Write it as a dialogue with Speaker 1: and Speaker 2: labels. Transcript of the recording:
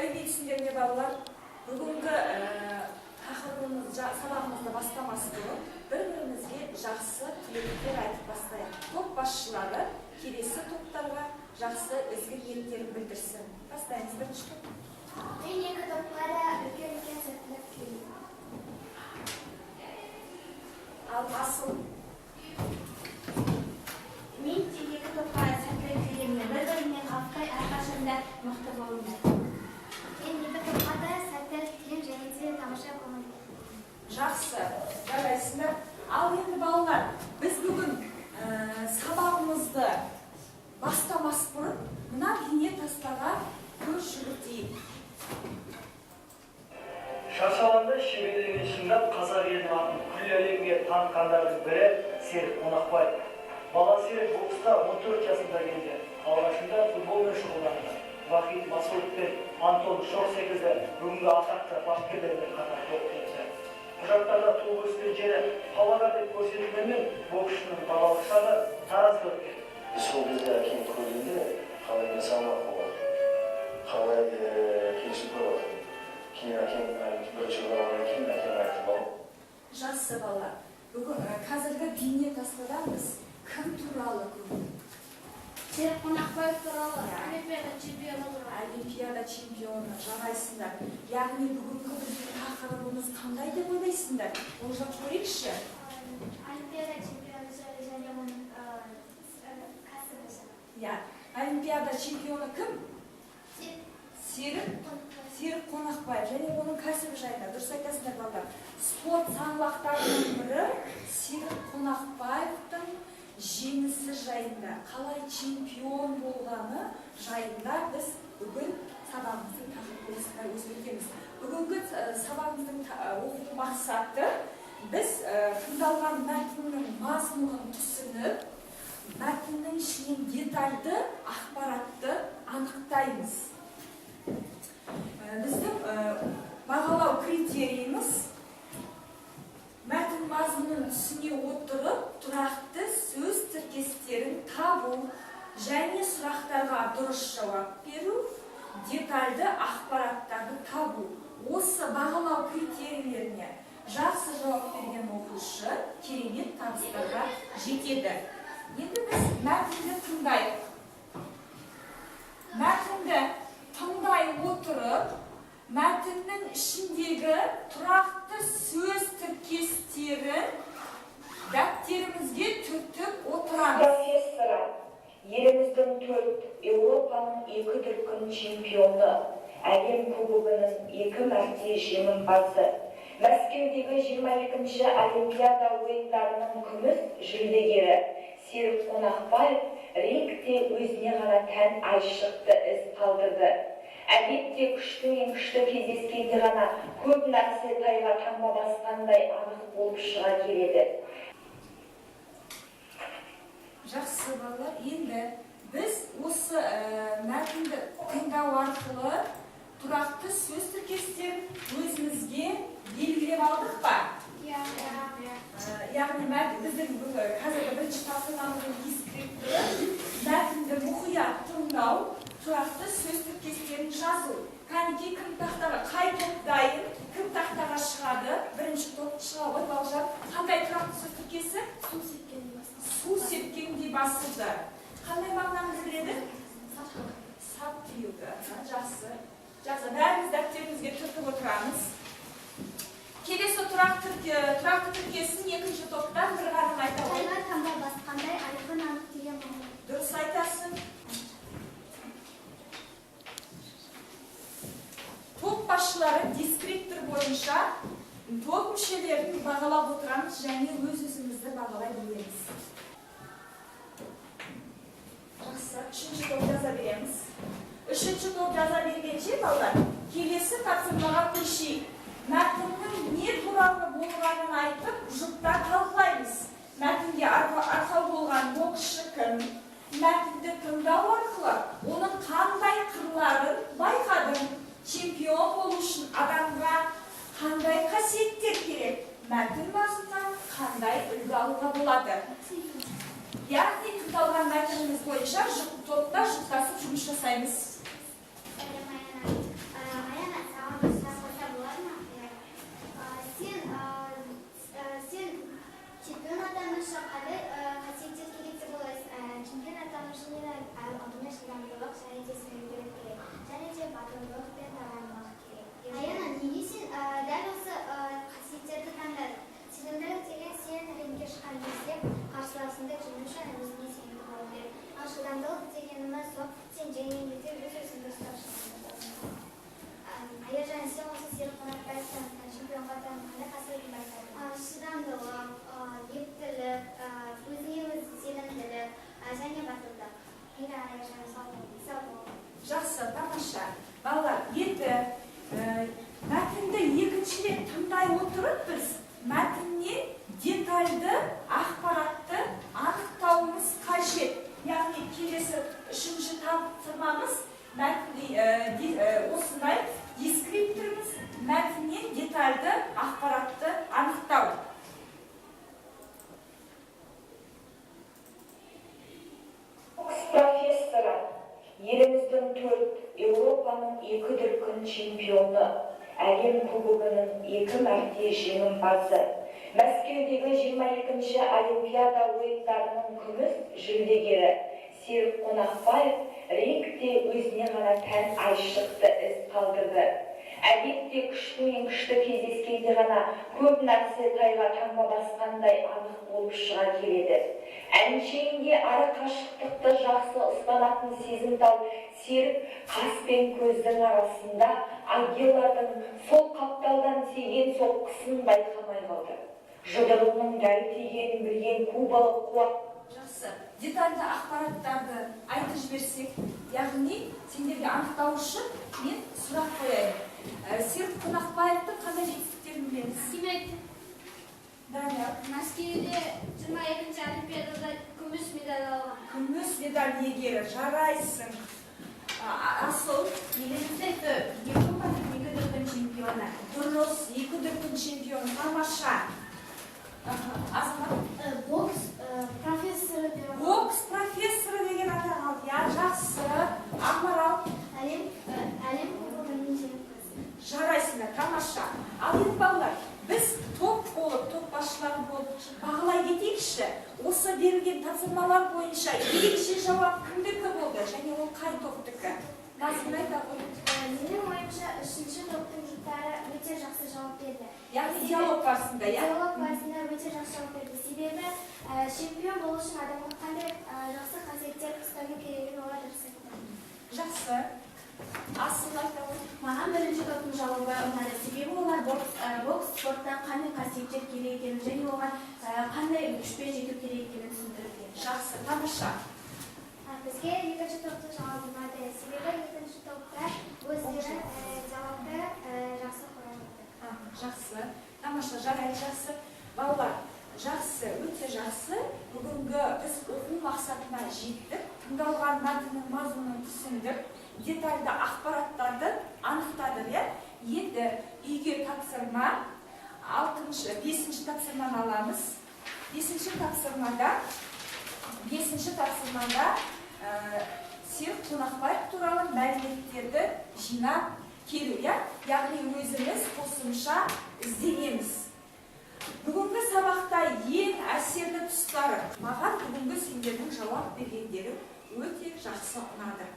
Speaker 1: сәлеметсіздер ме балалар? Бүгінгі сабағымызды бастамас бұрын бір-бірімізге жақсы тілектер айтып бастайық. Топ басшылары келесі топтарға жақсы ізгі ниеттерін білдірсін. Бастаймыз бірінші топ.
Speaker 2: Мен екі топқа да үлкен сәттілік тілеймін.
Speaker 1: Ал Асыл?
Speaker 2: Мен екі топқа сәттілік тілеймін. Бір-біріне қалыспай әрқашанда мықты болыңдар. Мен екі топқа да сәттілік тілеймін және де тамаша көңіл.
Speaker 1: Жақсы, жарайсыңдар. Ал енді балалар, біз бүгін сабағымызды бастамас бұрын мына бейне тастаға көз жүгіртейік.
Speaker 3: Шаршаланда шеберлігін шыңдап қазақ елінің атын күллі әлемге танытқандардың бірі Серік Қонақбаев. Бала Серік бокста 14 жасында келді. Алғашында футболмен шұғылданды. Вахид Масудов пен Антон Шоқ секілді бүгінгі атақты бапкерлермен қатар топ тепті. Құжаттарда туып өскен жері Павлодар деп көрсетілгенмен боксшының балалық шағы Таразда өткен.
Speaker 4: Сол кезде әкем көргенде қалай денсаулық болады, қалай кешіп болады. Кейін әкем бірінші болғаннан кейін әкем айтты балам.
Speaker 1: Жақсы балалар, бүгін қазіргі бейне тастада біз кім туралы көрдік?
Speaker 2: Серік Қонақбаев туралы, Олимпиада чемпионы туралы.
Speaker 1: Олимпиада чемпионы, жарайсыңдар. Яғни бүгінгі біздің тақырыбымыз қандай деп ойлайсыңдар? Ол жақ көрейікші.
Speaker 2: Олимпиада чемпионы және оның кәсібі.
Speaker 1: Олимпиада чемпионы кім? Серік Қонақбаев және оның кәсібі жайында. Дұрыс айтасыңдар балалар. Спорт саңлақтарының бірі Серік Қонақбаевтың жеңісі жайында, қалай чемпион болғаны жайында біз бүгін сабағымыздың тақырыбына өзгертеміз. Бүгінгі сабағымыздың оқу мақсаты біз тыңдалған мәтіннің мазмұнын түсініп, мәтіннің ішінен детальды ақпаратты анықтаймыз. Біздің бағалау критерийіміз мәтін мазмұнын түсіне отырып, тұрақты сөз тіркестерін табу және сұрақтарға дұрыс жауап беру, детальды ақпараттарды табу. Осы бағалау критерийлеріне жақсы жауап берген оқушы керемет табыстарға жетеді. Енді біз мәтінді тыңдайық. Мәтінді тыңдай отырып, мәтіннің ішіндегі тұрақты сөз тіркестерін дәптерімізге түртіп отырамыз.
Speaker 5: Профессоры, еліміздің 4, Еуропаның 2 дүркін чемпионы, әлем кубогының 2 мәрте жеңімпазы, Мәскеудегі 22-ші Олимпиада ойындарының күміс жүлдегері Серік Қонақбаев рингте өзіне ғана тән айшықты із қалдырды. Әдетте күштің күшті кездескенде ғана көп нәрсе тайға таңба басқандай анық болып шыға келеді.
Speaker 1: Жақсы балалар, енді біз осы мәтінді тыңдау арқылы тұрақты сөз тіркестерін өзімізге белгілеп алдық па? Яғни біздің қазіргі бірінші тапсырмамыздың дискриптиві мәтінді мұқият тыңдау, тұрақты сөз тіркестерін жазу. Кәнекей кім тақтаға, қай топ дайын, кім тақтаға шығады, бірінші топ шыға ғой балжар. Қандай тұрақты сөз тіркесі? Су сепкендей басылды. Қандай мағынаны білдіреді? Сап тиюді. Жақсы. Бәріміз дәптерімізге түртіп отырамыз. Келесі тұрақты тіркесін екінші топтан бір ғарым айта ғой.
Speaker 2: Тайға таңба басқандай айқын анық деген мағына.
Speaker 1: Дұрыс айтасың. Топ басшылары дескриптор бойынша топ мүшелерін бағалап отырамыз және өз-өзімізді бағалай білеміз. Жақсы, үшінші топ жаза береміз. Үшінші топ жаза бергенше балалар, келесі тапсырмаға көшейік. Мәтіннің не туралы болғанын айтып, жұпта талқылаймыз. Мәтінге арқау болған боксшы кім? Мәтінді тыңдау арқылы оның қандай қырларын байқадым? Чемпион болу үшін адамға қандай қасиеттер керек? Мәтін мазмұнынан қандай үлгі алуға болады? Яғни тыңдалған мәтініміз бойынша топта жұптасып жұмыс жасаймыз.
Speaker 2: қандай қасиеттер керек деп ойлайсыз? Чемпион атанушы үшін алдымен шыдамдылық және де сенімділік керек. Және де батылдық пен табандылық керек. Аяна, неге сен дәл осы қасиеттерді таңдадың? Сенімділік деген сен рингке шыққан кезде қарсыласыңды жеңу үшін өзіңе сенімді болу керек. Ал шыдамдылық дегеніміз сол, сен жеңген кезде өз өзіңді ұстап шыдамдылық. Аяжан, сен осы Серік Қонақбаевтан чемпионға атанып қандай қасиетін байқадың? Шыдамдылық, ептілік, өзіне өзі сенімділік және батылдық. Мені Аяжан сау бол.
Speaker 1: Жақсы, тамаша. Балалар, енді мәтінді екінші рет тыңдай отырып біз мәтіннен детальды ақпаратты анықтауымыз қажет. Яғни келесі үшінші тапсырмамыз осындай дескриптормыз мәтіннен детальды ақпаратты анықтау.
Speaker 5: Профессоры, еліміздің 4, Еуропаның 2 дүркін чемпионы, әлем кубогының 2 мәрте жеңімпазы, Мәскеудегі 22-ші Олимпиада ойындарының күміс жүлдегері Серік Қонақбаев рингте өзіне ғана тән айшықты із қалдырды. Әдетте күшті мен күшті кездескенде ғана көп нәрсе тайға таңба басқандай анық болып шыға келеді. Әншейінде ара қашықтықты жақсы ұстанатын сезімтал Серік қас пен көздің арасында ангелардың сол қапталдан тиген соққысын байқамай қалды. Жұдырығының дәл тигенін білген кубалық қуат.
Speaker 1: Жақсы, детальді ақпараттарды айтып жіберсек, яғни сендерге анықтау үшін мен сұрақ қояйын. Серік Қонақбаевтың қандай жетістіктерін білеміз?
Speaker 2: Демек,
Speaker 1: Данияр,
Speaker 2: Мәскеуде 22-ші Олимпиадада күміс медаль алған.
Speaker 1: күміс медаль иегері, жарайсың. Асыл, елімізде 2 дүркін чемпионы. Дұрыс, 2 дүркін чемпион, тамаша. Азамат?
Speaker 2: Бокс профессоры деп.
Speaker 1: Бокс профессоры деген атақ алды. Жақсы. Ақмарал?
Speaker 2: Әлем кубогының жеңімпазы.
Speaker 1: Жарайсыңдар, тамаша. Ал енді балалар, біз топ басшылары болып бағалай кетейікші. Осы берілген тапсырмалар бойынша ерекше жауап кімдікі болды және ол қай топтікі? Назым айта ғой.
Speaker 2: Менің ойымша 3-ші топтың жұптары өте жақсы жауап берді.
Speaker 1: Яғни диалог барысында, иә?
Speaker 2: Диалог барысында өте жақсы жауап берді. Себебі чемпион болу үшін адамға қандай жақсы қасиеттер ұстану керегін олар дұрыс айтты.
Speaker 1: Жақсы. Асыл айта ғой.
Speaker 6: Маған бірінші топтың жауабы ұнады. Себебі олар бокс спорттан қандай қасиеттер керек екенін және оған қандай күшпен жету керек екенін түсіндірген.
Speaker 1: Жақсы, тамаша.
Speaker 2: Бізге екінші топтың жауабы ұнады. Себебі екінші топта өздері жауапты жақсы қойды.
Speaker 1: Жақсы, тамаша, жарайды, жақсы. Балалар, жақсы, өте жақсы. Бүгінгі біз оқу мақсатына жеттік. Тыңдалған мәтіннің мазмұнын түсіндік. Детальді ақпараттарды анықтадық, иә? Енді үйге тапсырма, 5-ші тапсырманы аламыз. 5-ші тапсырмада Серік Қонақбаев туралы мәліметтерді жинап келу, иә? Яғни өзіміз қосымша ізденеміз. Бүгінгі сабақта ең әсерлі тұстары, маған бүгінгі сендердің жауап бергендері өте жақсы ұнады.